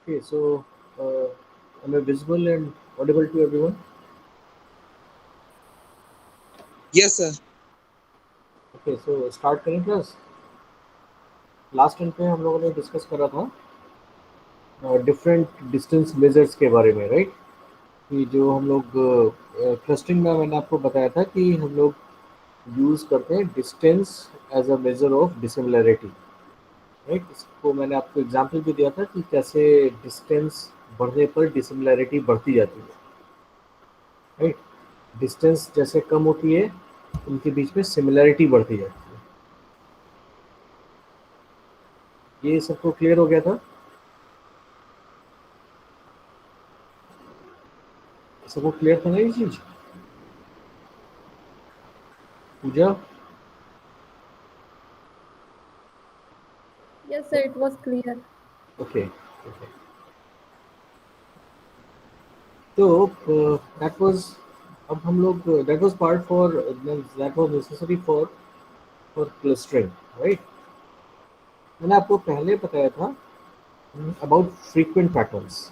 Okay, so am I visible and audible to everyone? Yes, sir. Okay, so start करें class. Last time पे हम लोगों ने discuss करा था डिफरेंट डिस्टेंस मेजर्स के बारे में, राइट? कि जो हम लोग क्लस्टरिंग में मैंने आपको बताया था कि हम लोग यूज़ करते हैं distance as a measure of dissimilarity, right? इसको मैंने आपको एग्जांपल भी दिया था कि कैसे डिस्टेंस बढ़ने पर डिसिमिलरिटी बढ़ती जाती है, राइट? डिस्टेंस जैसे कम होती है उनके बीच में सिमिलरिटी बढ़ती जाती है. ये सबको क्लियर हो गया था? सबको क्लियर था ना ये चीज़? पूजा. Yes, sir, it was clear. Okay okay. तो दैट वाज, अब हम लोग that was part for, that was necessary for clustering, right? मैंने आपको पहले बताया था अबाउट फ्रीक्वेंट पैटर्न्स.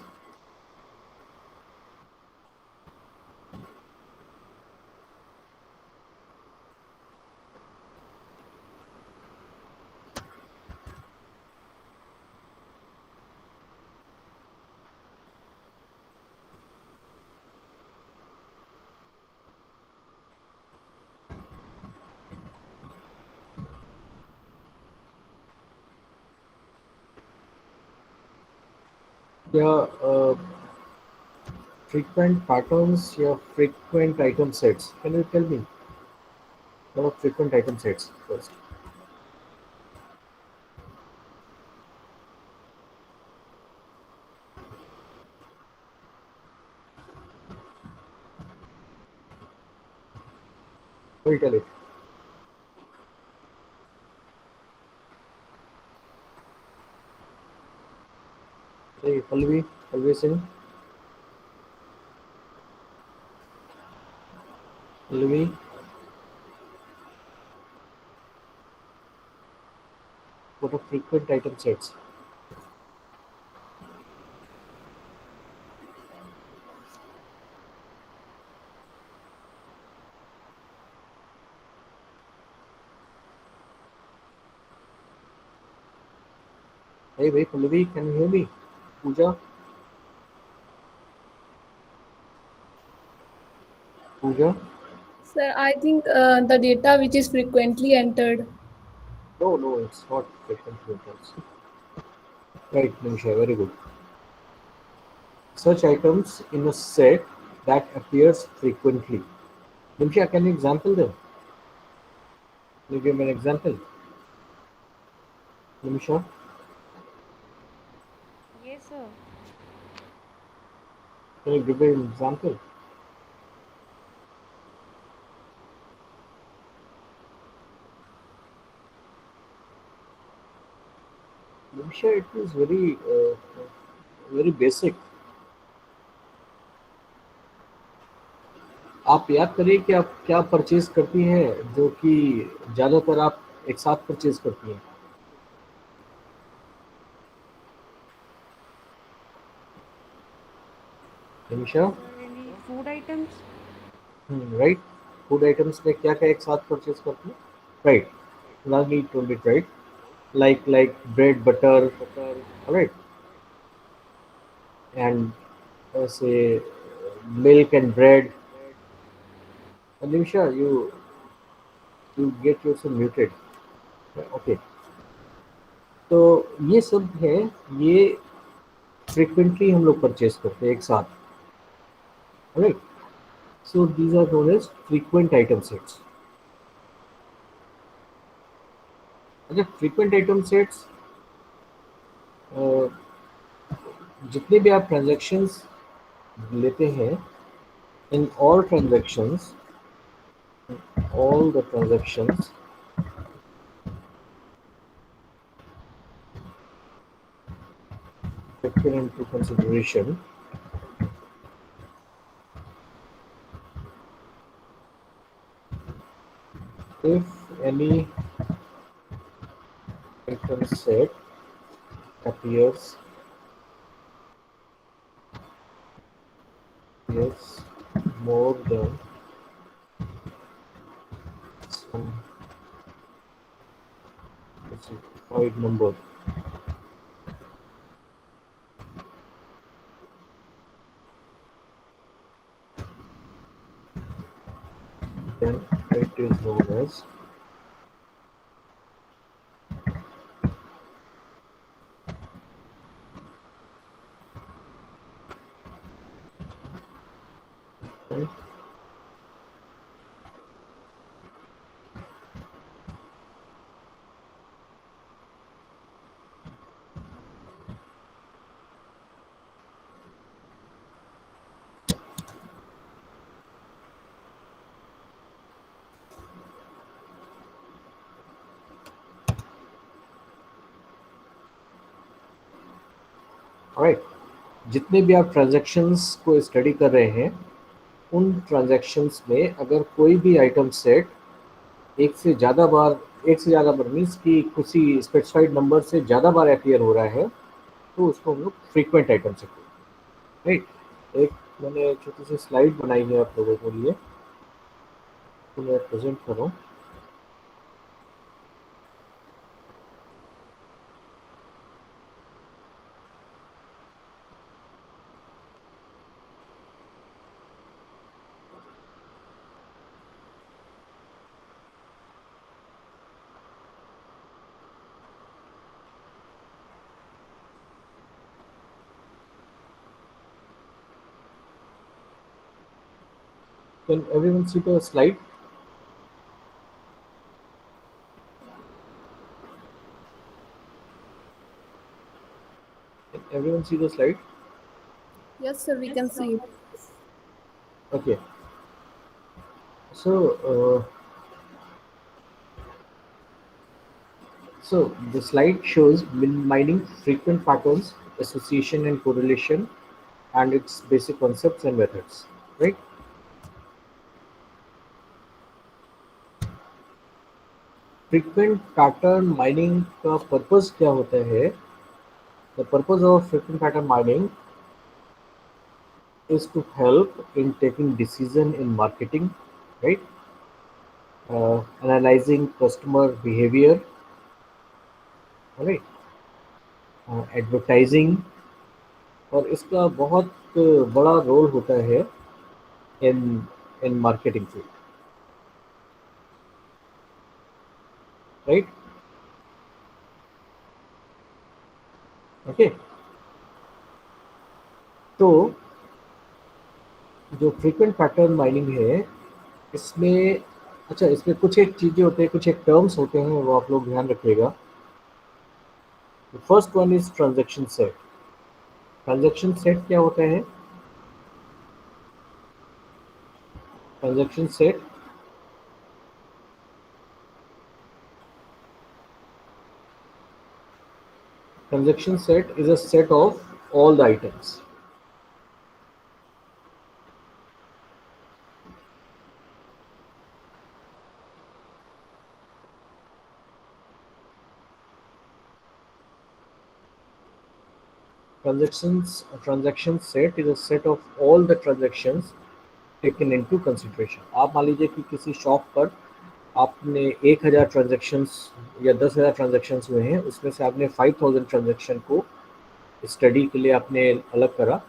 या frequent patterns या frequent item sets? Can you tell me about frequent item sets first? Will tell it. Hey, Pallavi Singh. Pallavi, what are frequent item sets? Hey, wait, Pallavi, can you hear me? Pooja, Pooja. Sir, I think the data which is frequently entered. No, no, it's not frequent items. Right, Nisha, very good. Such items in a set that appears frequently. Nimsha, can you example them? Can you give me an example? Nimsha, Yes, sir. can you give me an example? Nimsha, it is very basic. आप याद करिए कि आप क्या purchase करती हैं जो कि ज़्यादातर आप एक साथ परचेज करती हैं. Nimisha. Sir, any food items? Right. Food items में क्या क्या एक साथ परचेज करती हैं? Right. Nagini told it right. Like bread, butter, right, and say milk and bread. Nimisha, you get yourself muted. Okay. तो ये सब है, ये फ्रिक्वेंटली हम लोग परचेज करते हैं एक साथ, right? So these are known as frequent item sets. अच्छा, फ्रीक्वेंट आइटम सेट्स जितने भी आप ट्रांजैक्शंस लेते हैं, in all the transactions taken into consideration, if any item set appears Yes, more than some specified number. Then it is known as right? Right. जितने भी आप transactions को स्टडी कर रहे हैं उन ट्रांजैक्शंस में अगर कोई भी आइटम सेट एक से ज़्यादा बार मीन्स कि किसी स्पेसिफाइड नंबर से ज़्यादा बार अपीयर हो रहा है तो उसको हम लोग फ्रीक्वेंट आइटम सेट कहते हैं। राइट। एक मैंने छोटी सी स्लाइड बनाई है आप लोगों के लिए, तो मैं प्रेजेंट करूँ। Can everyone see the slide? Can everyone see the slide? Yes, sir, we can see it. Okay. So the slide shows mining frequent patterns, association and correlation, and its basic concepts and methods. Right. Frequent pattern mining का purpose क्या होता है? The purpose of frequent pattern mining is to help in taking decision in marketing, right? Analyzing customer behavior, right? Advertising, और इसका बहुत बड़ा role होता है in in marketing field, right? Okay. तो जो फ्रीक्वेंट पैटर्न माइनिंग है इसमें, अच्छा, इसमें कुछ एक चीज़ें होते हैं, कुछ एक टर्म्स होते हैं, वो आप लोग ध्यान रखिएगा। First one is transaction set. Transaction set क्या होता है? Transaction set transaction set is a set of all the items. Transaction set is a set of all the transactions taken into consideration. आप मान लीजिए कि किसी शॉप पर आपने 1000 ट्रांजेक्शन्स या 10,000 ट्रांजेक्शन्स हुए हैं, उसमें से आपने 5000 ट्रांजेक्शन को स्टडी के लिए आपने अलग करा।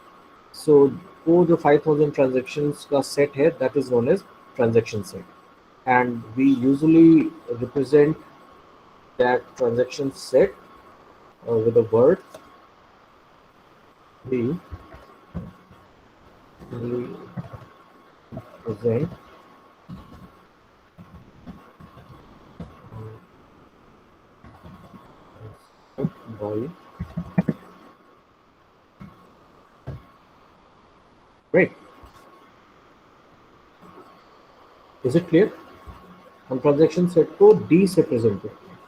सो वो जो 5000 ट्रांजेक्शन्स का सेट है that is known as transaction set, and we usually represent that transaction set with a word. We present by, right? Is it clear? हम ट्रांजेक्शन सेट को डी से प्रेजेंट करते हैं,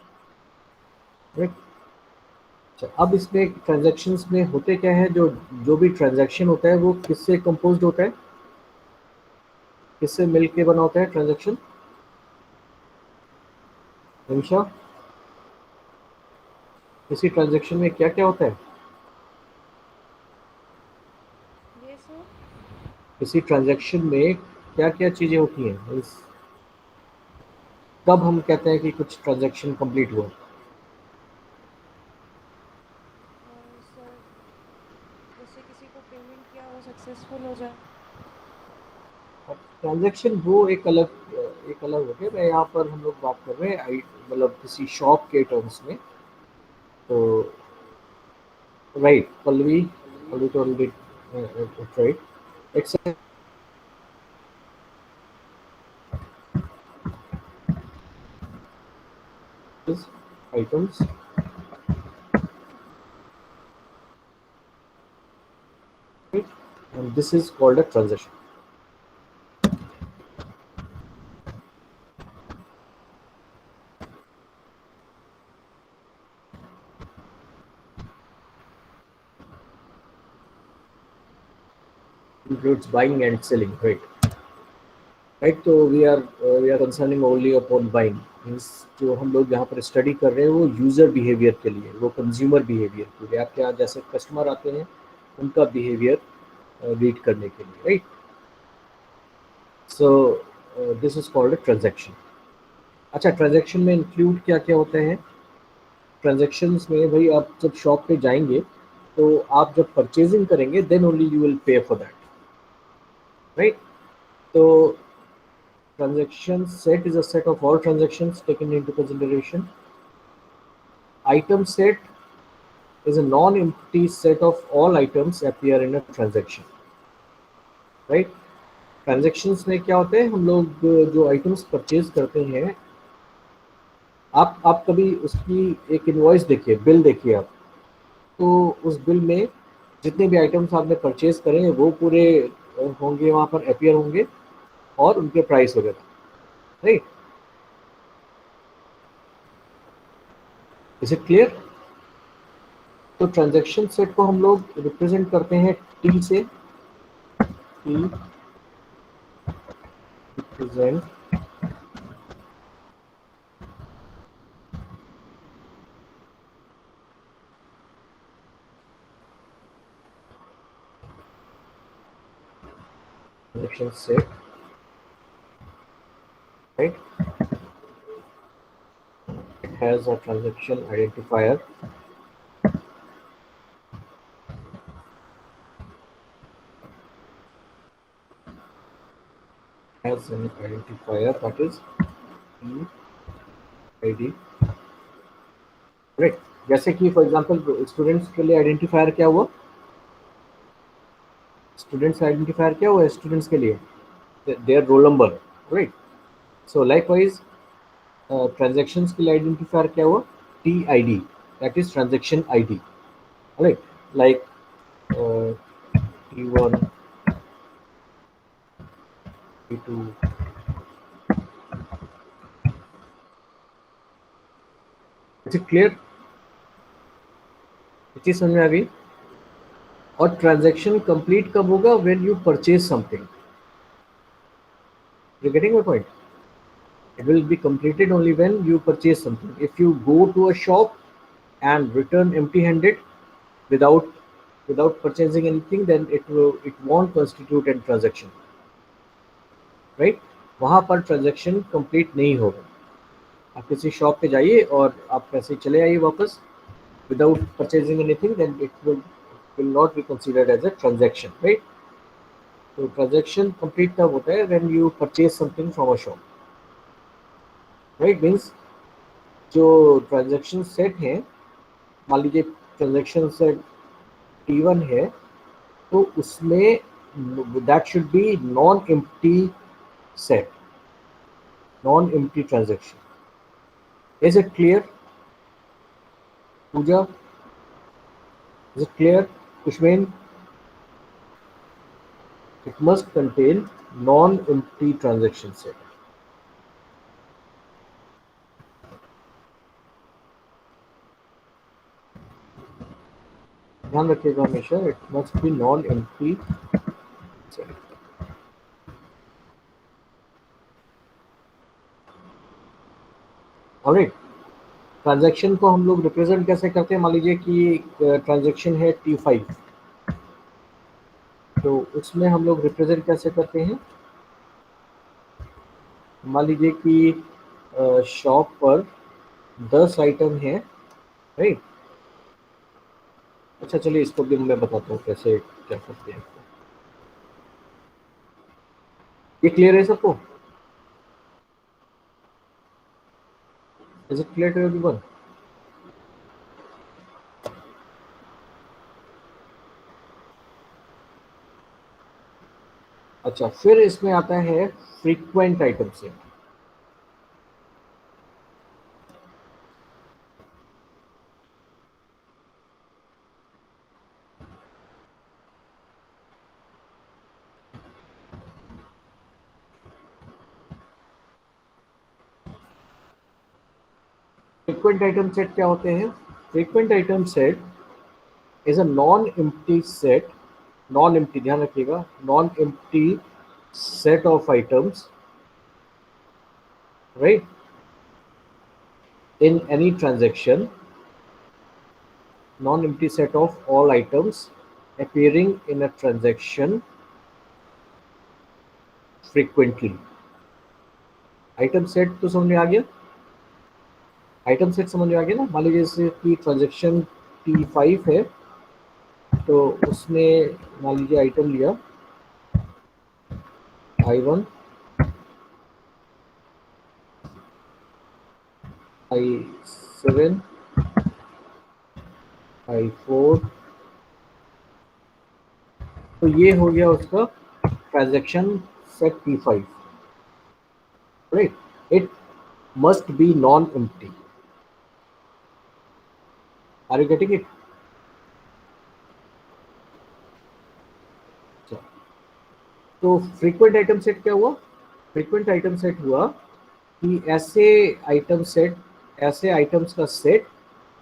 राइट? अब इसमें ट्रांजैक्शंस में होते क्या है, जो जो भी ट्रांजैक्शन होता है वो किससे कंपोज्ड होता है, किससे मिलके बना होता है ट्रांजैक्शन? हमेशा किसी ट्रांजैक्शन में क्या क्या होता है? Yes, sir. किसी ट्रांजैक्शन में क्या क्या चीज़ें होती हैं, कब हम कहते हैं कि कुछ ट्रांजैक्शन कंप्लीट हुआ? सर जैसे किसी को पेमेंट किया वो सक्सेसफुल हो जाए। ट्रांजैक्शन वो एक अलग हो गया। मैं यहाँ पर हम लोग बात कर रहे हैं मतलब किसी शॉप के टर्म्स में। तो राइट पल्लवी, पल्लवी तो already right. It's items right? And this is called a transaction. Includes buying and selling, right? Right, तो we are concerning only upon buying, means जो हम लोग यहाँ पर स्टडी कर रहे हैं वो यूज़र बिहेवियर के लिए, वो कंज्यूमर बिहेवियर के लिए, आपके यहाँ जैसे कस्टमर आते हैं उनका बिहेवियर रीड करने के लिए, right? So this is called a transaction. अच्छा, ट्रांजैक्शन में इंक्लूड क्या क्या होते हैं? ट्रांजैक्शंस में भाई आप जब शॉप पे जाएंगे तो आप जब परचेजिंग करेंगे then only you will pay for that, right? तो transaction set is a set of all transactions taken into consideration. Item set is a non-empty set of all items appear in a transaction, right? Transactions में क्या होते हैं, हम लोग जो items purchase करते हैं, आप कभी उसकी एक इनवॉइस देखिए, बिल देखिए आप, तो उस बिल में जितने भी आइटम्स आपने परचेज करे वो पूरे होंगे, वहाँ पर अपीयर होंगे और उनके प्राइस वगैरह, राइट? Is it clear? तो ट्रांजैक्शन सेट को हम लोग रिप्रेजेंट करते हैं टी से। T represent transaction set, right? It has a transaction identifier, has an identifier that is id, right? जैसे कि फॉर एग्जांपल स्टूडेंट्स के लिए आइडेंटिफायर क्या हुआ? स्टूडेंट्स आइडेंटिफायर क्या हुआ स्टूडेंट्स के लिए? Their roll number, right? So likewise transactions के लिए आइडेंटिफायर क्या हुआ? T I D, that is transaction I D, right? Like T1, T2, is it clear? ये चीज समझ में आ गई? और ट्रांजैक्शन कंप्लीट कब होगा? When you purchase something, you getting my point? It will be completed only when you purchase something. If you go to a shop and return empty-handed without purchasing anything, then it won't constitute a transaction, right? वहाँ पर transaction complete नहीं होगा। आप किसी shop पे जाइए और आप पैसे चले आइए वापस without purchasing anything, then it will not be considered as a transaction, right? तो ट्रांजैक्शन कंप्लीट तब होता है when you purchase something from a shop, right? Means जो ट्रांजैक्शन सेट है, मान लीजिए ट्रांजैक्शन सेट T1 है, तो उसमें that should be non empty set, non empty transaction. Is it clear Pooja? Is it clear Kushman? It must contain non empty transaction set. ध्यान रखिएगा हमेशा, it must be non empty set. Alright, transaction को हम लोग represent कैसे करते हैं? मान लीजिए कि ट्रांजैक्शन है T5, तो उसमें हम लोग रिप्रेजेंट कैसे करते हैं? मान लीजिए कि शॉप पर 10 आइटम है, राइट। अच्छा चलिए इसको भी मैं बताता हूँ कैसे क्या करते हैं। ये क्लियर है सबको? Is it clear to everyone? अच्छा, फिर इसमें आता है frequent item set. Frequent item set क्या होते हैं? Frequent item set is a non empty set, non empty, ध्यान रखिएगा, non empty set of items, right, in any transaction, non-empty set of all items appearing in a transaction frequently. Item set तो समझ में आ गया? Item set समझ में आ गया ना? मान लीजिए जैसे कि ट्रांजेक्शन T5 है, तो उसमें मान लीजिए आइटम लिया I1, I7, I4, तो ये हो गया उसका transaction set T5, right. It must be non empty. Are you getting it? तो फ्रीक्वेंट आइटम सेट क्या हुआ? फ्रीक्वेंट आइटम सेट हुआ कि ऐसे आइटम सेट, ऐसे आइटम्स का सेट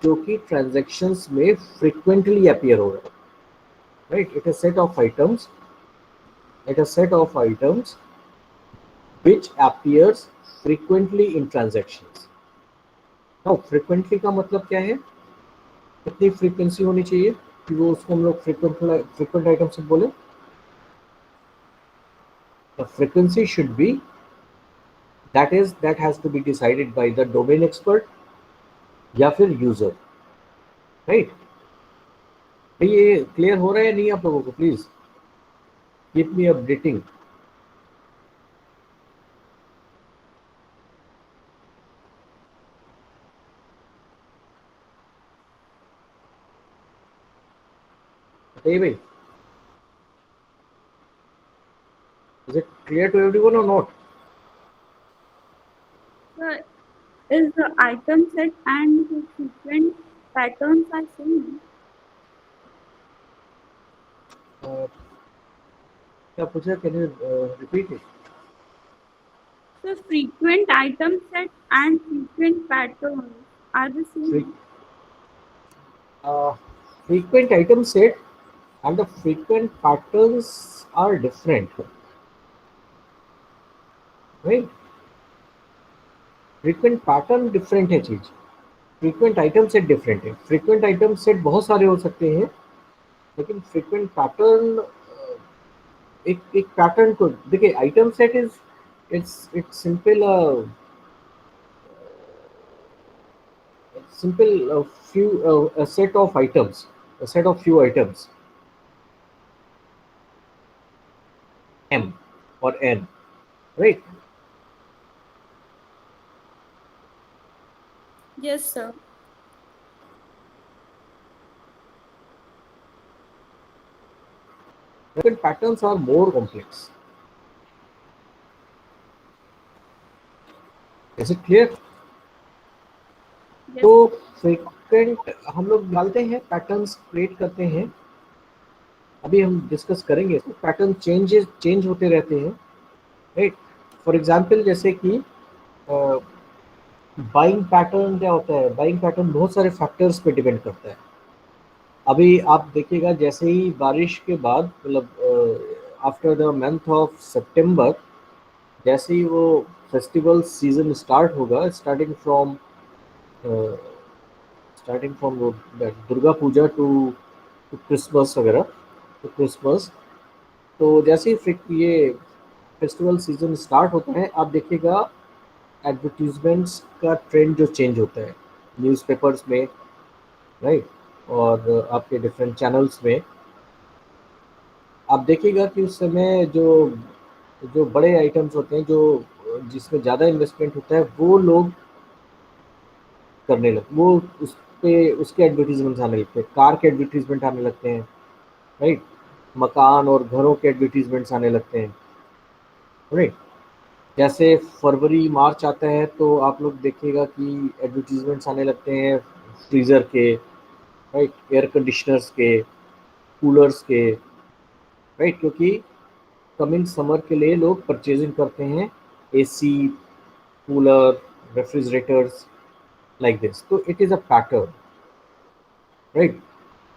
जो कि ट्रांजैक्शंस में फ्रीक्वेंटली अपीयर हो रहा है, right. It a set of items, it a set of items which appears frequently in transactions. now frequently का मतलब क्या है? कितनी फ्रीक्वेंसी होनी चाहिए कि वो उसको हम लोग फ्रीक्वेंट आइटम से बोले? the frequency should be, that has to be decided by the domain expert या फिर यूजर, राइट। ये क्लियर हो रहा है नहीं आप लोगों को? Please keep me updating. बताइए भाई, is it clear to everyone और not? Sir, is the item set and the frequent patterns are same? क्या पूछा? Can you repeat it? So frequent item set and frequent patterns are the same. Frequent item set and the frequent patterns are different, right? frequent pattern different है चीज, frequent item set different है। frequent item set बहुत सारे हो सकते हैं, लेकिन frequent pattern एक पैटर्न को देखिए। Item set is it's simple few a set of items, a set of few items, M or N, right? Yes, sir. Frequent patterns are more complex. Is it clear? Yes. तो frequent हम लोग डालते हैं, patterns create करते हैं, अभी हम discuss करेंगे। तो पैटर्न चेंज होते रहते हैं, राइट। फॉर एग्जांपल जैसे कि बाइंग पैटर्न क्या होता है? बाइंग पैटर्न बहुत सारे फैक्टर्स पे डिपेंड करता है। अभी आप देखिएगा जैसे ही बारिश के बाद, मतलब after the month of September, जैसे ही वो फेस्टिवल सीजन स्टार्ट होगा, starting from Durga Puja to Christmas वगैरह, तो क्रिसमस, तो जैसे ही ये फेस्टिवल सीजन स्टार्ट होता है, आप देखिएगा एडवर्टीजमेंट्स का ट्रेंड जो चेंज होता है न्यूज़पेपर्स में, राइट, और आपके डिफरेंट चैनल्स में। आप देखिएगा कि उस समय जो जो बड़े आइटम्स होते हैं, जो जिसमें ज़्यादा इन्वेस्टमेंट होता है, वो लोग करने लगते, वो उस पे उसके एडवर्टीजमेंट्स आने लगते हैं, कार के एडवर्टीजमेंट आने लगते हैं, राइट, मकान और घरों के एडवर्टीजमेंट्स आने लगते हैं, राइट। जैसे फरवरी मार्च आता है तो आप लोग देखिएगा कि एडवर्टीजमेंट्स आने लगते हैं फ्रीज़र के, राइट, एयर कंडीशनर्स के, कूलर्स के, राइट, क्योंकि कमिंग समर के लिए लोग परचेजिंग करते हैं AC, cooler, refrigerators, like this. तो it is a pattern, right.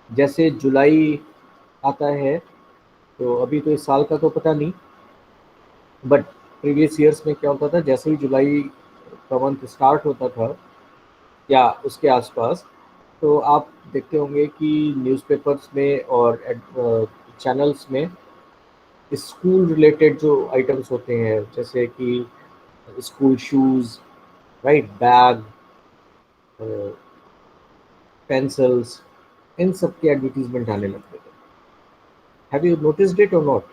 जैसे जुलाई आता है, तो अभी तो इस साल का तो पता नहीं, बट प्रीवियस ईयर्स में क्या होता था, जैसे ही जुलाई का मंथ स्टार्ट होता था या उसके आसपास, तो आप देखते होंगे कि न्यूज़पेपर्स में और चैनल्स में स्कूल रिलेटेड जो आइटम्स होते हैं, जैसे कि school shoes, right, bag, pencils, इन सब के एडवर्टीजमेंट आने लगते थे। Have you noticed it or not?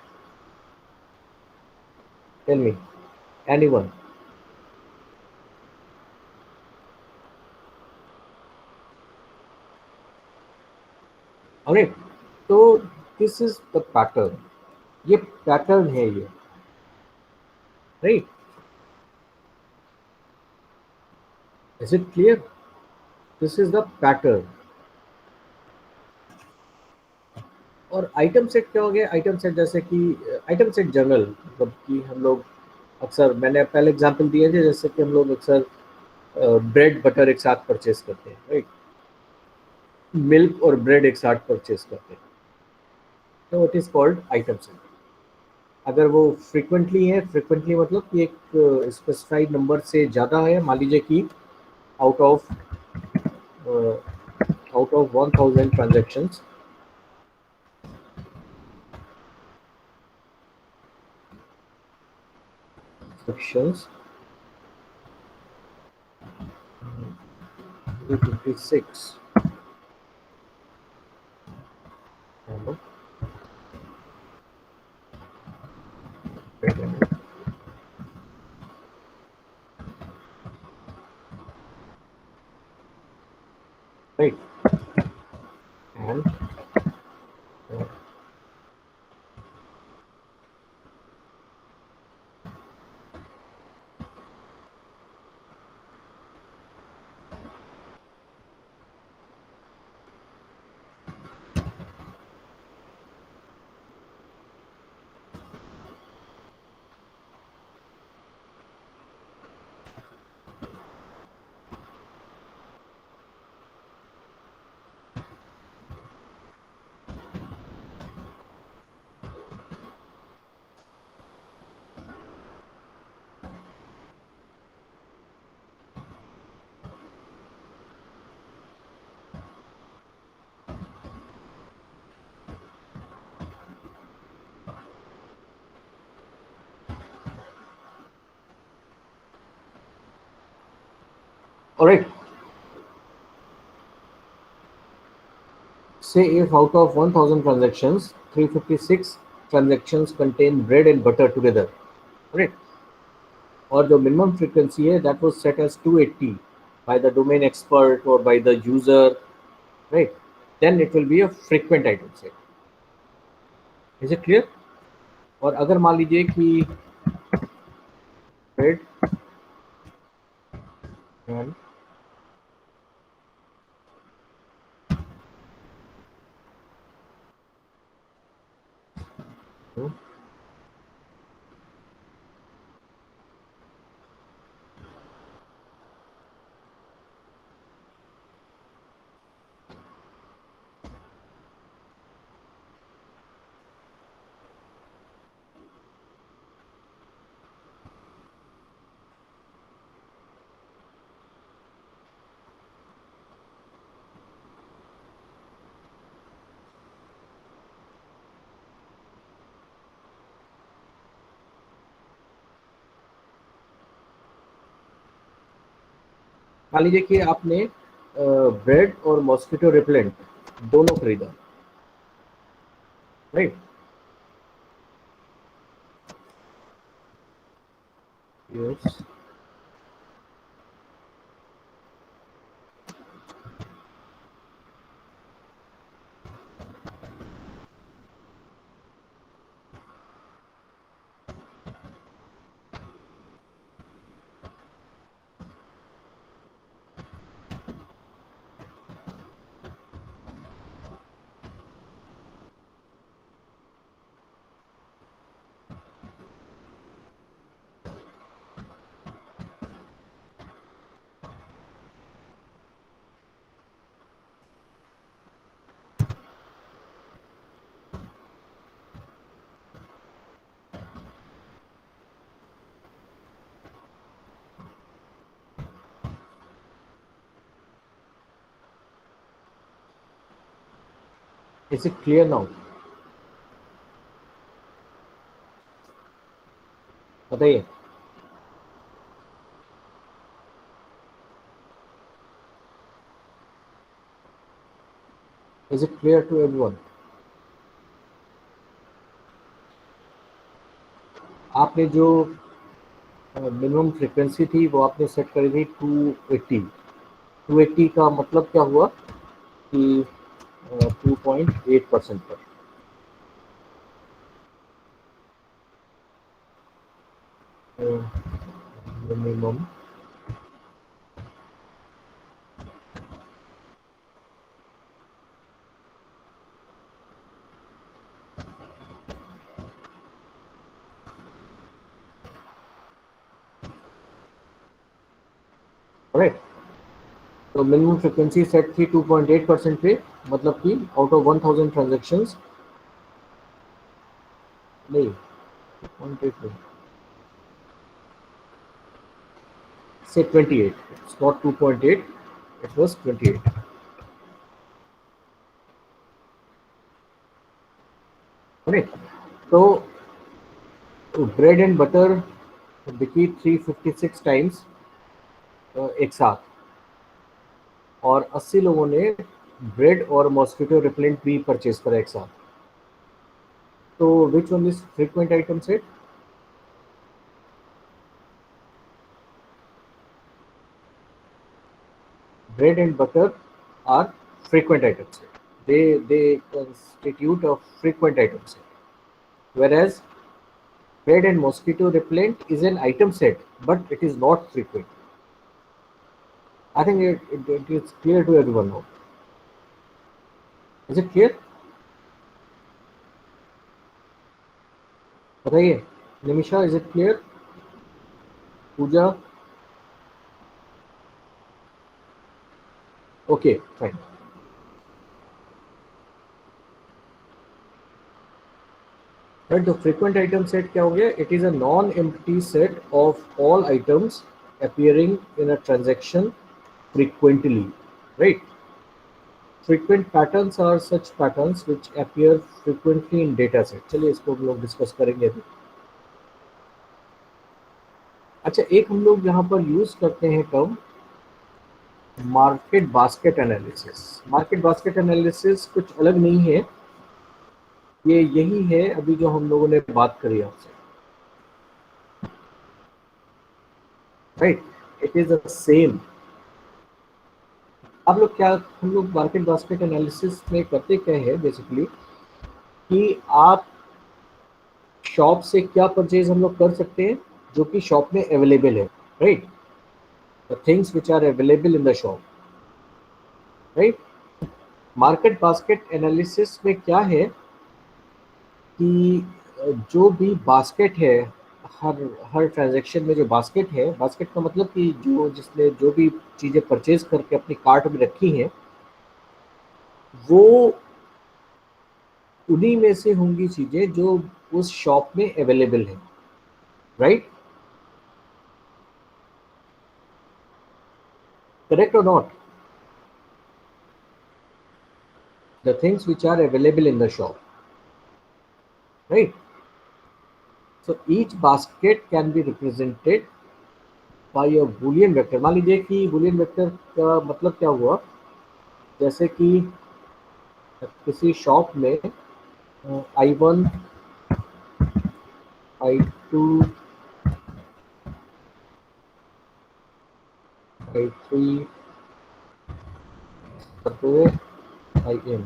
Tell me, anyone? Alright, तो दिस इज द पैटर्न, ये पैटर्न है ये, right. Is it clear? This is the pattern. और आइटम सेट क्या हो गया? आइटम सेट जैसे कि आइटम सेट जनरल, मतलब कि हम लोग अक्सर, मैंने पहले एग्जांपल दिए थे, जैसे कि हम लोग अक्सर ब्रेड बटर एक साथ परचेज करते हैं, राइट, मिल्क और ब्रेड एक साथ परचेज करते हैं, तो it is called item set. अगर वो फ्रिक्वेंटली है, फ्रिक्वेंटली मतलब कि एक स्पेसिफाइड नंबर से ज़्यादा है, मान लीजिए कि out of out of 1000 transactions, transactions 356, right, and all right. Say if out of 1000 transactions, 356 transactions contain bread and butter together, right? Or the minimum frequency है, that was set as 280 by the domain expert or by the user, right? Then it will be a frequent item set. Is it clear? और अगर मान लीजिए कि bread and मान लीजिए कि आपने ब्रेड और मॉस्किटो रिपेलेंट दोनों खरीदा, right? Yes. Is it clear now? बताइए। Is it clear to everyone? आपने जो मिनिमम फ्रीक्वेंसी थी वो आपने सेट करी थी 280। 280 का मतलब क्या हुआ कि 2.8% पर मिनिमम करेक्ट। तो मिनिमम फ्रीक्वेंसी सेट थी 2.8% पे, मतलब कि आउट ऑफ 1000 ट्रांजेक्शन्स, नहीं 2.8 नहीं, say 28, it's not 2.8, it was 28, correct? तो ब्रेड एंड बटर बिकी 356 टाइम्स एक साथ, और 80 लोगों ने ब्रेड और मॉस्किटो रिपेलेंट भी परचेज करा एक साथ। तो which one is frequent item set? Bread and butter are frequent items. They constitute a frequent item set. Whereas bread and mosquito repellent is an item set, but it is not frequent. I think it is clear to everyone now. Is it clear? बताइए Nimisha, is it clear? Puja? Okay, fine. Right, the frequent item set क्या हो गया? It is a non-empty set of all items appearing in a transaction frequently, right? Frequent patterns are such patterns which appear frequently in data set. चलिए इसको हम लोग discuss करेंगे अभी। अच्छा, एक हम लोग यहाँ पर यूज करते हैं term market basket analysis. Market basket analysis कुछ अलग नहीं है, ये यही है अभी जो हम लोगों ने बात करी आपसे, right? It is the same. आप लोग क्या, हम लोग मार्केट बास्केट एनालिसिस में करते क्या है बेसिकली कि आप शॉप से क्या परचेज हम लोग कर सकते हैं जो कि शॉप में अवेलेबल है, right? The things which are available in the shop, right? Market basket analysis में क्या है कि जो भी बास्केट है, हर ट्रांजैक्शन में जो बास्केट है, बास्केट का मतलब कि जो जिसने जो भी चीज़ें परचेज करके अपनी कार्ट में रखी हैं, वो उन्हीं में से होंगी चीज़ें जो उस शॉप में अवेलेबल है, राइट? करेक्ट और not? The things which are available in the shop, right? So each basket can be represented by a Boolean vector. मान लीजिए कि बूलियन वेक्टर का मतलब क्या हुआ, जैसे कि किसी शॉप में I1 I2 I3 करते हुए IN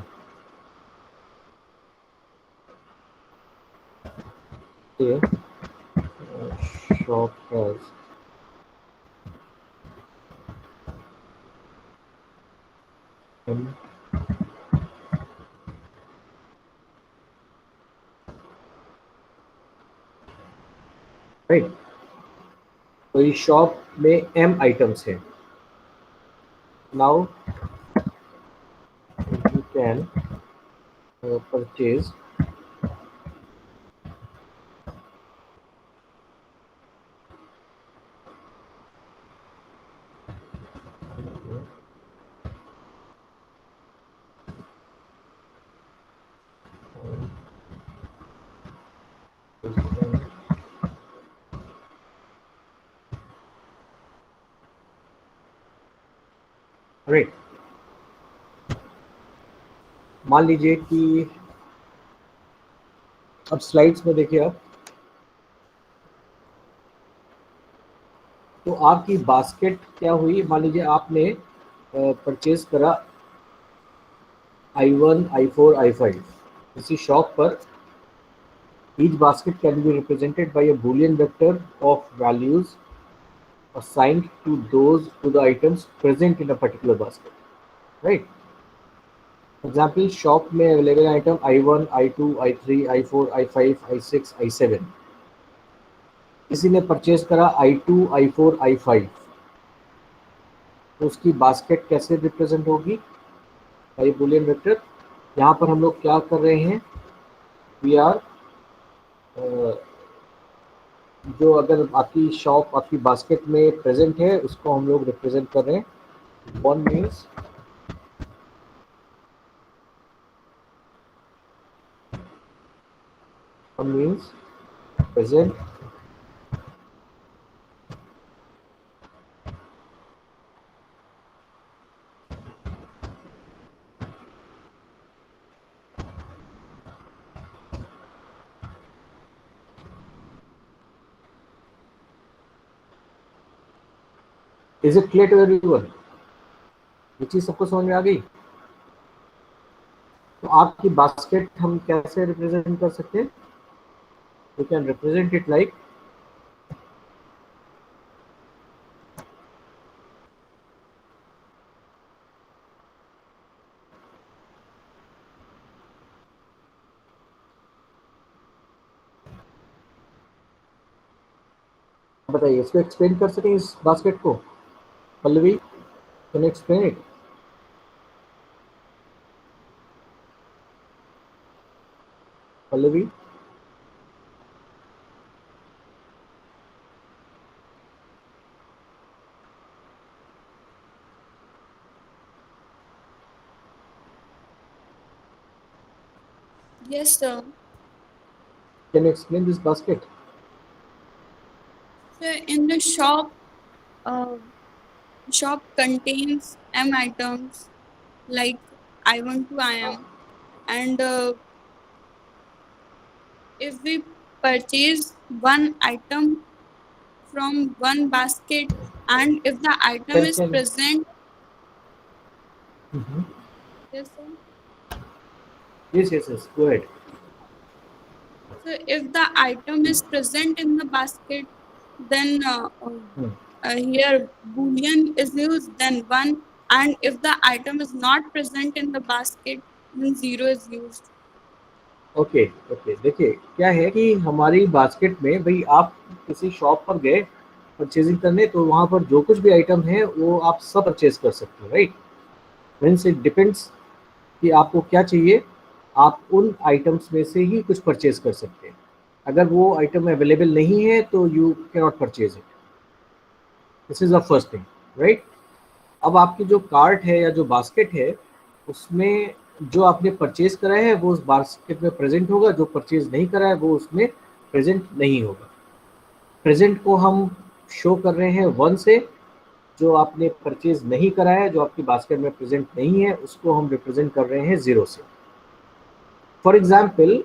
ये shop has M राइट। तो इस शॉप में M आइटम्स है। Now you can purchase right. मान लीजिए कि अब स्लाइड्स में देखिए आप, तो आपकी बास्केट क्या हुई, मान लीजिए आपने परचेज करा I1 I4 I5 किसी शॉप पर। each basket can be represented by a boolean vector of values assigned to the items present in a particular basket, right? Example, shop में available item I1 I2 I3 I4 I5 I6 I7। किसी ने purchase करा I2 I4 I5, तो उसकी basket कैसे represent होगी bye Boolean vector. यहाँ पर हम लोग क्या कर रहे हैं, वी आर जो अगर आपकी शॉप आपकी बास्केट में प्रेजेंट है उसको हम लोग रिप्रेजेंट कर रहे हैं। One means present, is it clear to everyone? ये चीज सबको समझ में आ गई? तो आपकी बास्केट हम कैसे रिप्रेजेंट कर सकते हैं? We can represent it like बताइए, इसको एक्सप्लेन कर सकें इस बास्केट को? Pallavi, can explain it? Pallavi, Yes, sir. Can explain this basket? So in the shop contains M items like I1 to IM, and if we purchase one item from one basket, and if the item is Can present, Mhm. yes, sir. Yes, go ahead. So if the item is present in the basket, then here boolean is used, then 1, and if the item is not present in the basket, then 0 is used. Okay देखिए क्या है कि हमारी basket में भाई आप किसी shop पर गए परचेजिंग करने, तो वहाँ पर जो कुछ भी आइटम है वो आप सब परचेज कर सकते हो, राइट? मीन्स इट डिपेंड्स कि आपको क्या चाहिए, आप उन आइटम्स में से ही कुछ परचेज कर सकते हैं। अगर वो आइटम अवेलेबल नहीं है तो you can not purchase it. This is the first thing, right? अब आपकी जो कार्ट है या जो बास्केट है उसमें जो आपने परचेज करा है वो उस बास्केट में प्रेजेंट होगा, जो परचेज नहीं करा है वो उसमें प्रेजेंट नहीं होगा। प्रेजेंट को हम शो कर रहे हैं 1 से, जो आपने परचेज नहीं करा है, जो आपकी बास्केट में प्रेजेंट नहीं है, उसको हम रिप्रेजेंट कर रहे हैं 0 से। फॉर एग्जाम्पल,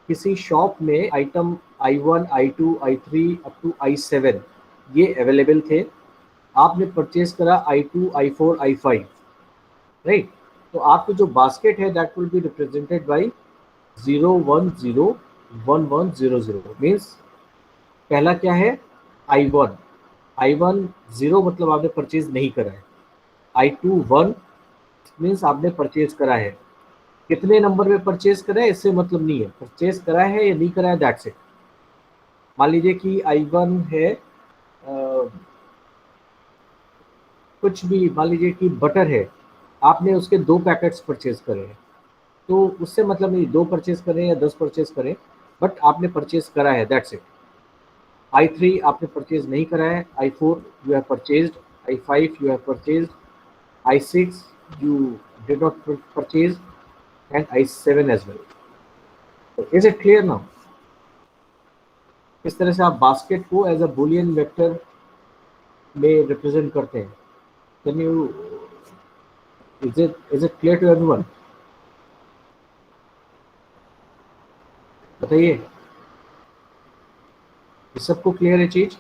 किसी शॉप में item I1, I2, I3 up to I7 ये अवेलेबल थे, आपने परचेज करा I2, I4, I5, राइट? तो आपकी जो बास्केट है that will be represented by 0, 1, 0, 1, 1, 0, 0। Means पहला क्या है? I1, I1 0 मतलब आपने परचेज नहीं करा है। I2 1 मीन्स आपने परचेज करा है। कितने नंबर में परचेज करा है इससे मतलब नहीं है, परचेज करा है या नहीं करा है दैट्स इट। मान लीजिए कि I1 है कुछ भी, मान लीजिए कि बटर है, आपने उसके 2 पैकेट्स परचेज करे हैं, तो उससे मतलब नहीं 2 परचेज करें या 10 परचेज करें, बट आपने परचेज करा है दैट्स इट। I3 आपने परचेज नहीं करा है, I4 you have purchased, I5 you have purchased, I6 you did not purchase and I7 as well. Is it clear now? इस तरह से आप बास्केट को एज अ बुलियन वेक्टर में रिप्रेजेंट करते हैं। Can you, is it clear to everyone? बताइए, इस सबको क्लियर है चीज?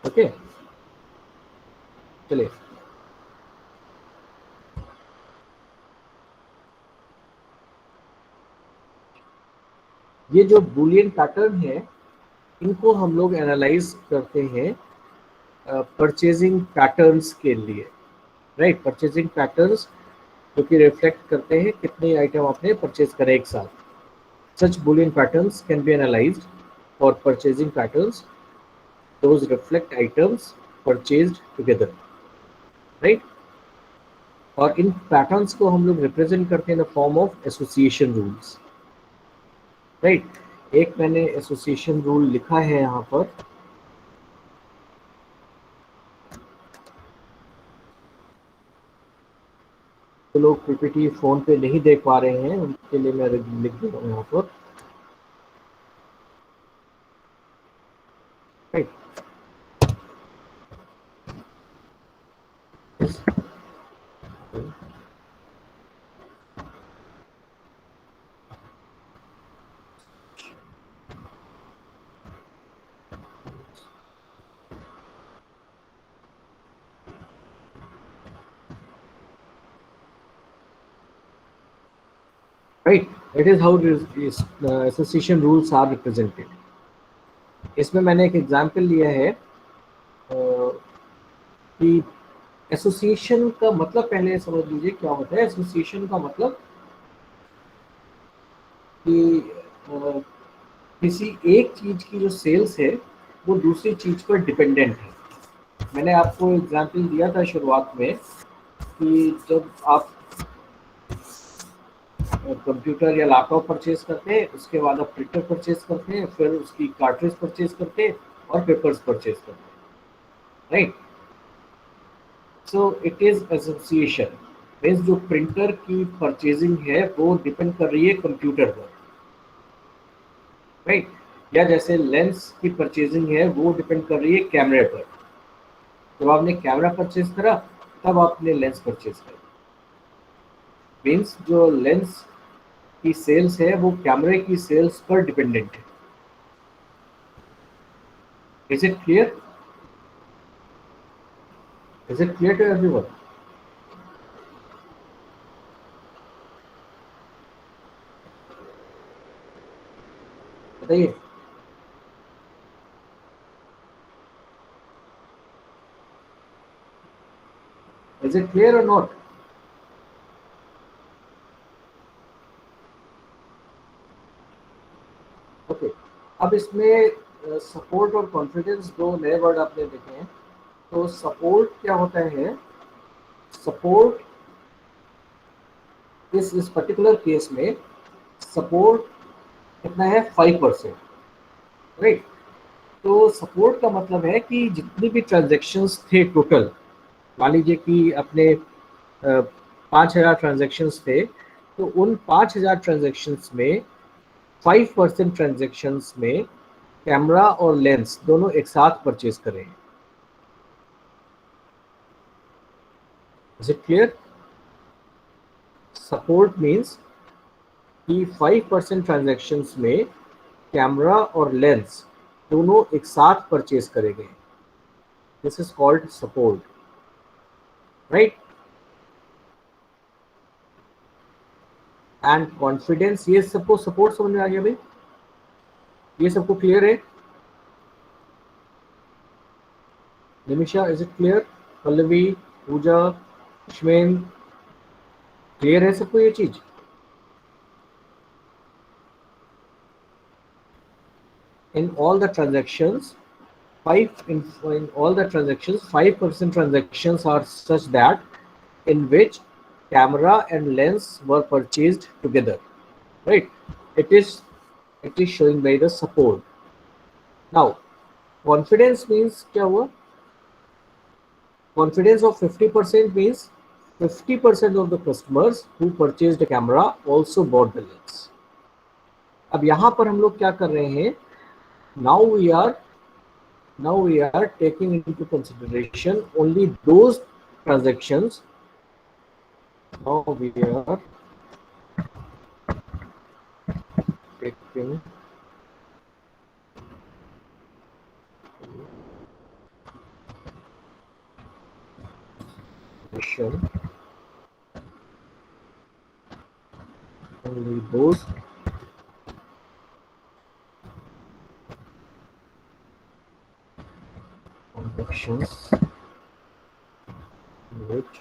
ओके, चलिए। ये जो बुलियन पैटर्न है इनको हम लोग एनालाइज करते हैं परचेजिंग पैटर्न्स के लिए, राइट? परचेजिंग पैटर्न्स जो कि रिफ्लेक्ट करते हैं कितने आइटम आपने परचेज करे एक साथ। Such Boolean patterns can be analyzed for purchasing patterns. Those reflect items purchased together, right? और इन पैटर्न्स को हम लोग रिप्रेजेंट करते हैं in the form of association rules, right? एक मैंने एसोसिएशन रूल लिखा है यहाँ पर, तो लोग पीपीटी फोन पे नहीं देख पा रहे हैं उनके लिए मैं लिख दे रहा हूँ यहाँ पर, right? Right, it is how association rules are represented. इसमें मैंने एक एग्जांपल लिया है कि एसोसिएशन का मतलब पहले समझ लीजिए क्या होता है। एसोसिएशन का मतलब कि किसी एक चीज की जो सेल्स है वो दूसरी चीज पर डिपेंडेंट है। मैंने आपको एग्जांपल दिया था शुरुआत में कि जब आप कंप्यूटर या लैपटॉप परचेज करते हैं, उसके बाद आप प्रिंटर परचेज करते हैं, फिर उसकी कार्ट्रिज परचेज करते हैं और पेपर्स परचेज करते हैं, right? So it is association. Means जो प्रिंटर की परचेजिंग है वो डिपेंड कर रही है कंप्यूटर पर, राइट? या जैसे लेंस की परचेजिंग है वो डिपेंड कर रही है कैमरे पर। जब आपने कैमरा परचेज करा तब आपने लेंस परचेज करा। मीन्स जो लेंस की सेल्स है वो कैमरे की सेल्स पर डिपेंडेंट है। Is it clear? Is it clear to everyone? बताइए। इज इट क्लियर और नॉट? ओके, अब इसमें सपोर्ट और कॉन्फिडेंस दो नए वर्ड आपने देखे हैं। तो सपोर्ट क्या होता है? सपोर्ट इस पर्टिकुलर केस में सपोर्ट कितना है? 5%, राइट? तो सपोर्ट का मतलब है कि जितनी भी ट्रांजैक्शंस थे टोटल, मान लीजिए कि अपने 5000 ट्रांजैक्शंस थे, तो उन 5000 ट्रांजैक्शंस में 5% ट्रांजेक्शन्स में कैमरा और लेंस दोनों एक साथ परचेज करें। Is it clear? Support means कि 5% ट्रांजेक्शन्स में कैमरा और लेंस दोनों एक साथ परचेज करेंगे। This is called support, right? And confidence, ये सबको सपोर्ट समझ में आ गया भाई? ये सबको क्लियर है? Nimisha, is it clear? Pallavi, Pooja, Ashwin, clear है सबको ये चीज? In all the transactions, 5% transactions are such that in which camera and lens were purchased together, right? It is showing by the support. Now confidence means क्या हुआ? Confidence of 50% means 50% of the customers who purchased a camera also bought the lens. अब यहाँ पर हम लोग क्या कर रहे हैं? Now we are taking into consideration only those transactions. Now we are taking only those transactions in which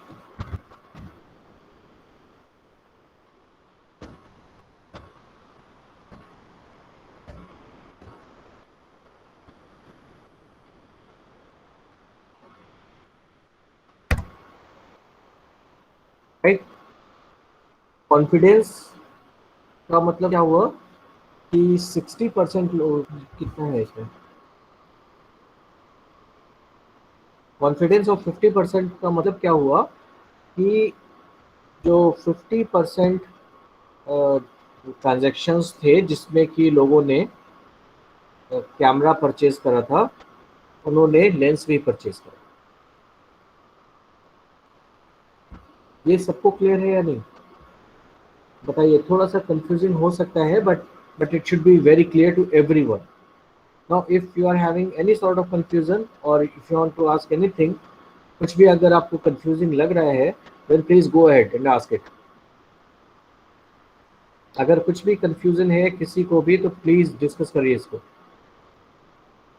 right? Confidence का मतलब क्या हुआ कि 60% लोग, कितना है इसमें? कॉन्फिडेंस ऑफ 50% का मतलब क्या हुआ कि जो 50% ट्रांजैक्शंस थे जिसमें कि लोगों ने कैमरा परचेज करा था, उन्होंने लेंस भी परचेज करा। ये सबको क्लियर है या नहीं? बताइए। थोड़ा सा कंफ्यूजिंग हो सकता है, but it should be very clear to everyone. Now if you are having any sort of confusion और if you want to ask anything, कुछ भी अगर आपको कंफ्यूजिंग लग रहा है, then please go ahead and ask it. अगर कुछ भी कंफ्यूजन है किसी को भी, तो प्लीज डिस्कस करिए इसको,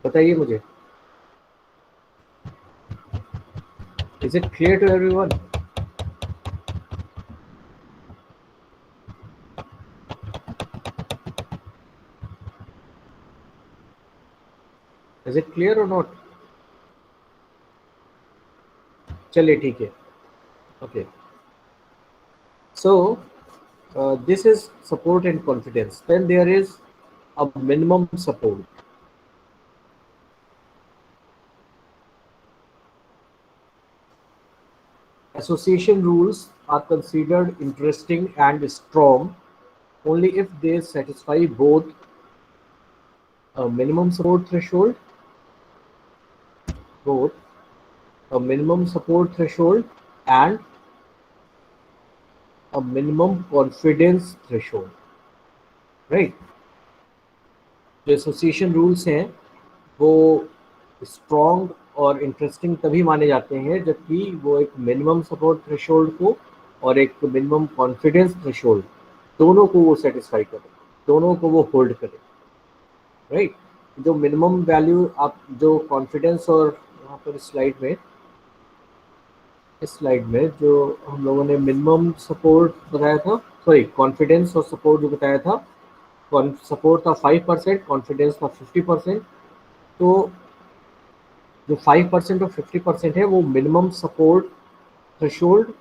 बताइए मुझे। Is it clear to everyone? Is it clear और नॉट? चलिए ठीक है, okay. So this is support and confidence. Then there is a minimum support. Association rules are considered interesting and strong only if they satisfy both a minimum support threshold, and a minimum confidence threshold, right? जो association rules हैं वो strong और interesting तभी माने जाते हैं जबकि वो एक मिनिमम सपोर्ट थ्रेशोल्ड को और एक मिनिमम कॉन्फिडेंस थ्रेशोल्ड दोनों को वो सेटिस्फाई करे, दोनों को वो होल्ड करे, राइट? जो मिनिमम वैल्यू आप जो कॉन्फिडेंस और यहाँ पर इस स्लाइड में जो हम लोगों ने मिनिमम सपोर्ट बताया था, सॉरी कॉन्फिडेंस और सपोर्ट जो बताया था, सपोर्ट था 5%, कॉन्फिडेंस था 50%। तो जो 5% और 50% है वो मिनिमम सपोर्ट थ्रेशोल्ड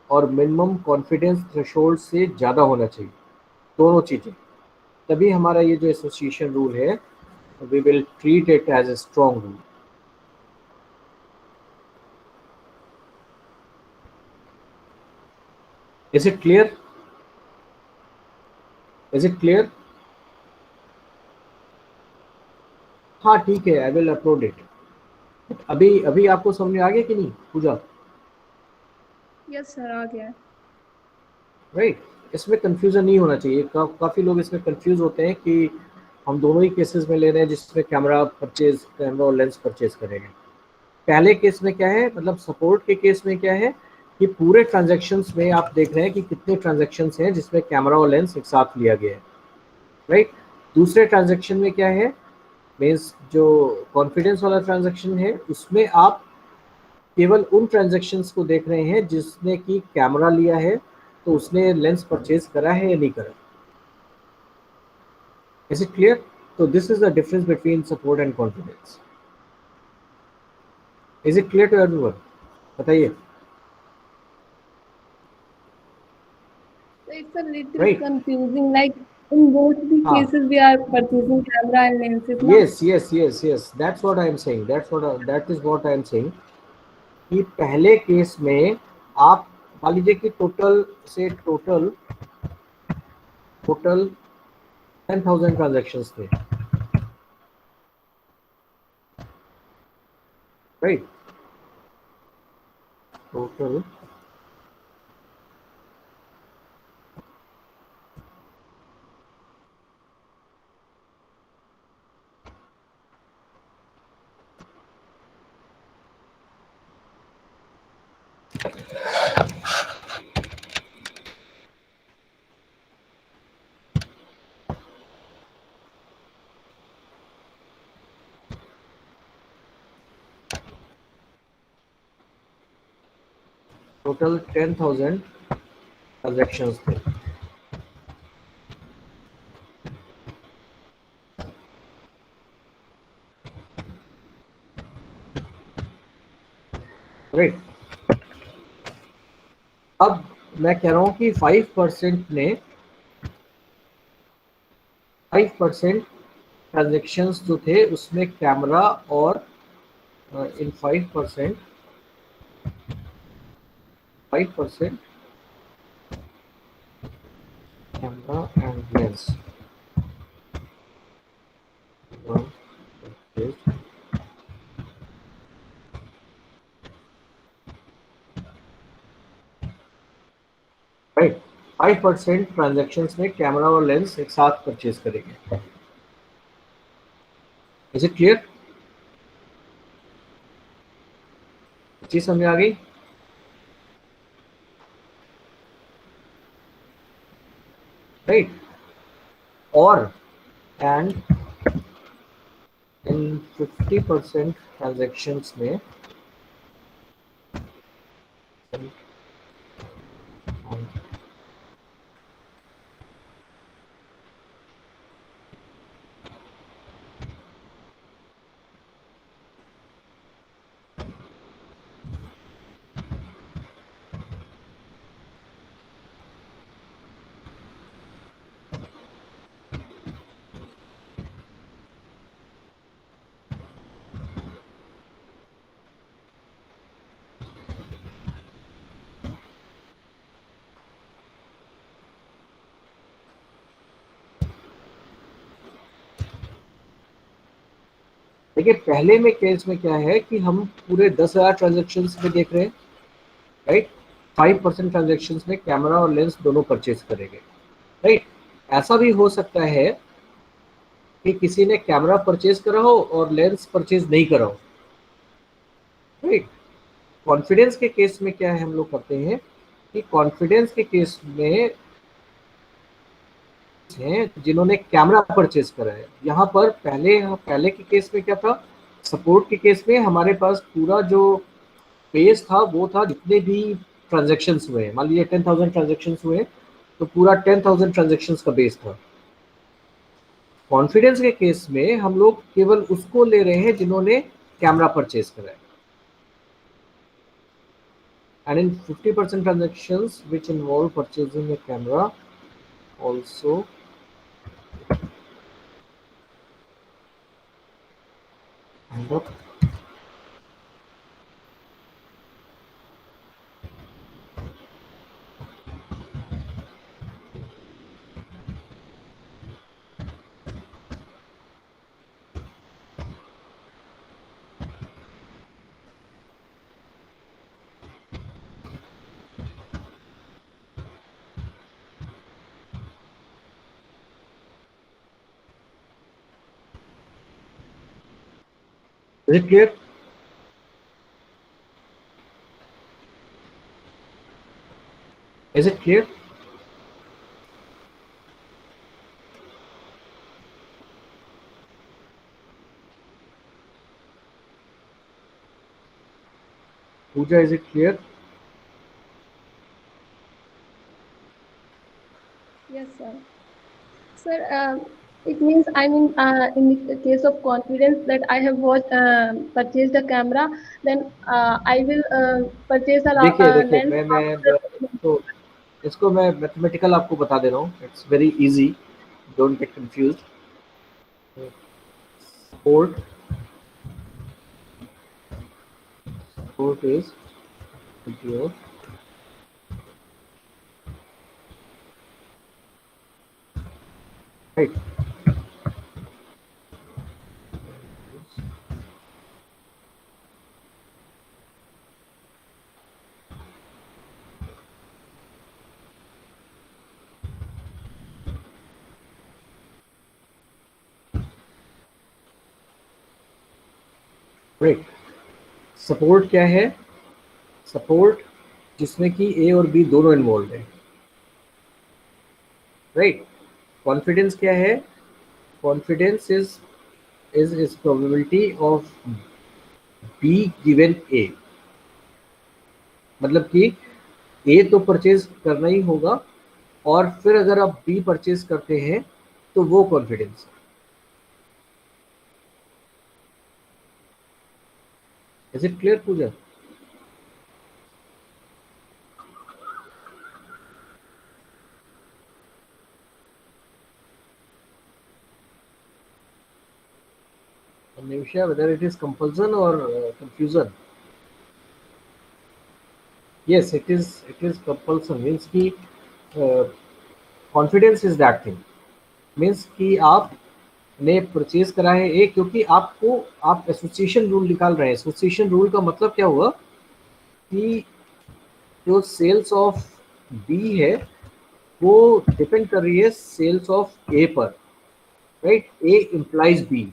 और मिनिमम कॉन्फिडेंस थ्रेशोल्ड से ज़्यादा होना चाहिए, दोनों चीज़ें, तभी हमारा ये जो एसोसिएशन रूल है we will treat it as a strong rule. Is it clear? Is it clear? हाँ ठीक है, आई विल अपलोड इट। अभी अभी आपको समझ में आ गया कि नहीं पूजा? यस सर, आ गया। राइट, इसमें कंफ्यूजन नहीं होना चाहिए। काफ़ी लोग इसमें कंफ्यूज होते हैं कि हम दोनों ही केसेस में ले रहे हैं जिसमें कैमरा और लेंस परचेज करेंगे। पहले केस में क्या है, मतलब सपोर्ट के केस में क्या है कि पूरे ट्रांजैक्शंस में आप देख रहे हैं कि कितने ट्रांजैक्शंस हैं जिसमें कैमरा और लेंस एक साथ लिया गया है, राइट। दूसरे ट्रांजैक्शन में क्या है, मीन्स जो कॉन्फिडेंस वाला ट्रांजैक्शन है उसमें आप केवल उन ट्रांजैक्शंस को देख रहे हैं जिसने कि कैमरा लिया है तो उसने लेंस परचेज करा है या नहीं करा। Is it clear? तो this is the difference between support and confidence. Is it clear to everyone? बताइए। So it's a little Right. confusing. Like in both the हाँ, cases, we are purchasing camera and lenses. Na? yes, that's what I am saying, that is what I am saying कि पहले case में आप मान लीजिए कि total 10,000 transactions थे, right. Total total 10,000 transactions थे, राइट। अब मैं कह रहा हूं कि 5% ट्रांजैक्शंस जो थे उसमें कैमरा और इन 5% camera and lens right. 5% transactions में कैमरा और लेंस एक साथ परचेज करेंगे। Is it clear? चीज समझ आ गई? राइट। और एंड इन 50% ट्रांजैक्शंस में देखिए पहले में केस में क्या है कि हम पूरे 10,000 ट्रांजेक्शन्स में देख रहे हैं, राइट। 5% ट्रांजेक्शन्स में कैमरा और लेंस दोनों परचेज करेंगे, राइट। ऐसा भी हो सकता है कि किसी ने कैमरा परचेज करा हो और लेंस परचेज नहीं करा हो, राइट। कॉन्फिडेंस के केस में क्या है, हम लोग करते हैं कि कॉन्फिडेंस के केस में हैं जिन्होंने कैमरा परचेज करा है। यहाँ पर पहले के केस में क्या था, सपोर्ट के केस में हमारे पास पूरा जो बेस था वो था जितने भी ट्रांजैक्शंस हुए, मान लीजिए 10,000 ट्रांजैक्शंस हुए तो पूरा 10,000 ट्रांजैक्शंस का बेस था। कॉन्फिडेंस के केस में हम लोग केवल उसको ले रहे हैं जिन्होंने कैमरा परचेज करा है। And in 50% transactions which involve purchasing a camera also end up Is it clear? Is it clear? Pooja, is it clear? Yes, sir. Sir, it means, I mean, in the case of confidence that I have purchased a camera, then I will purchase a देखिए देखिए lens मैं after. तो इसको मैं mathematical आपको बता दे रहा हूँ. It's very easy, don't get confused. Support is video. Right. Right. Support क्या है? सपोर्ट जिसमें कि ए और बी दोनों इन्वॉल्व है. राइट. कॉन्फिडेंस क्या है? Confidence is probability of B given A. मतलब कि ए तो परचेज करना ही होगा और फिर अगर आप बी परचेज करते हैं तो वो कॉन्फिडेंस है. Is it clear Pooja? Nimisha, whether it is compulsion or confusion? Yes, it is compulsion. Means कि confidence is that thing. Means कि आप ने परचेज करा है ए क्योंकि आप एसोसिएशन रूल निकाल रहे हैं. एसोसिएशन रूल का मतलब क्या हुआ कि जो सेल्स ऑफ बी है वो डिपेंड कर रही है सेल्स ऑफ ए पर. राइट. ए इम्प्लाइज बी.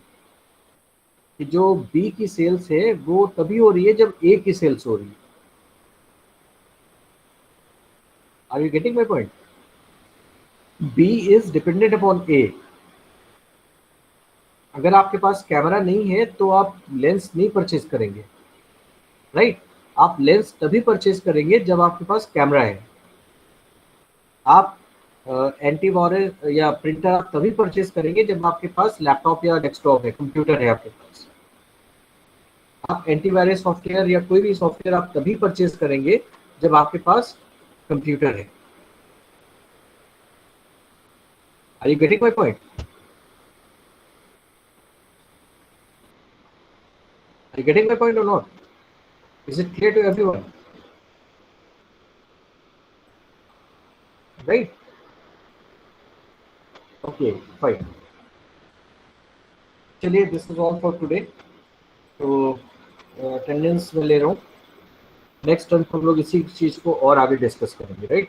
कि जो बी की सेल्स है वो तभी हो रही है जब ए की सेल्स हो रही है. Are you getting my point? B is dependent upon A. अगर आपके पास कैमरा नहीं है तो आप लेंस नहीं परचेज करेंगे. राइट. आप लेंस तभी परचेज करेंगे जब आपके पास कैमरा है. आप एंटीवायरस या प्रिंटर आप तभी परचेज करेंगे जब आपके पास लैपटॉप या डेस्कटॉप है, कंप्यूटर है आपके पास. आप एंटीवायरस सॉफ्टवेयर या कोई भी सॉफ्टवेयर आप तभी परचेज करेंगे जब आपके पास कंप्यूटर है. Are you getting my point? Are you getting my point or not? Is it clear to everyone? Right. Okay fine. चलिए, this is all for today. तो अटेंडेंस में ले रहा हूँ. नेक्स्ट टाइम हम लोग इसी चीज को और आगे डिस्कस करेंगे. राइट.